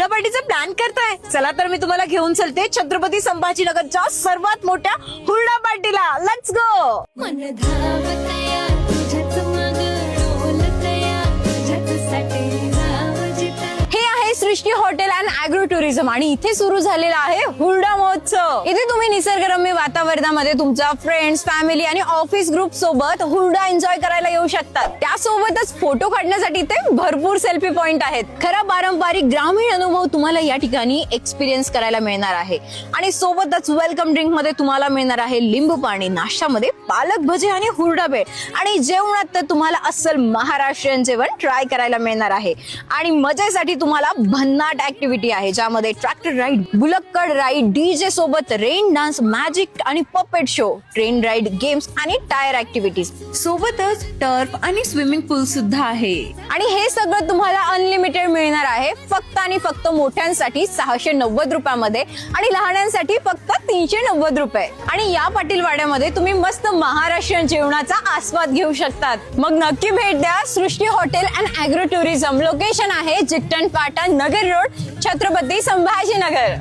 हुरडा पार्टीचा प्लॅन करताय? चला तर मी तुम्हाला घेऊन चलते छत्रपती संभाजीनगरच्या सर्वात मोठ्या हुरडा पार्टीला. Let's go. मन धावतया तुझ्याच मागं डोलतया तुझ्याचसाठी जाव जिता. हे आहे सृष्टी हॉटेल अँड ॲग्रो टुरिझम आणि इथे सुरू झालेला आहे हुरडा महोत्सव. इथे तुम्ही निसर्गरम्य वातावरणामध्ये तुमचा फ्रेंड्स, फॅमिली आणि ऑफिस ग्रुप सोबत हुरडा एन्जॉय करायला येऊ शकतात. त्यासोबतच फोटो काढण्यासाठी इथे भरपूर सेल्फी पॉइंट आहेत. खरा पारंपरिक ग्रामीण अनुभव तुम्हाला या ठिकाणी एक्सपिरियन्स करायला मिळणार आहे आणि सोबतच वेलकम ड्रिंक मध्ये तुम्हाला मिळणार आहे लिंबू पाणी, नाश्त्यामध्ये पालक भजे आणि हुरडा बेळ आणि जेवणात तर तुम्हाला अस्सल महाराष्ट्रीयन जेवण ट्राय करायला मिळणार आहे. आणि मजेसाठी तुम्हाला भन्नाट ऍक्टिव्हिटी आहे ज्यामध्ये ट्रॅक्टर राईड, बुलक्कड राईड, डीजे सोबत रेन डान्स, मॅजिक आणि puppet show, train ride, games आणि टायर ऍक्टिव्हिटीज सोबतच टर्फ आणि स्विमिंग पूल सुद्धा आहे. आणि हे सगळं तुम्हाला अनलिमिटेड मिळणार आहे फक्त आणि फक्त मोठ्यांसाठी 690 रुपयामध्ये आणि लहानांसाठी फक्त 390 रुपये. आणि या पाटील वाड्यामध्ये तुम्ही मस्त महाराष्ट्रीयन जेवणाचा आस्वाद घेऊ शकतात. मग नक्की भेट द्या Srushti hotel and agro tourism. Location आहे चिकटन पाटा, नगर रोड, छत्रपती संभाजीनगर.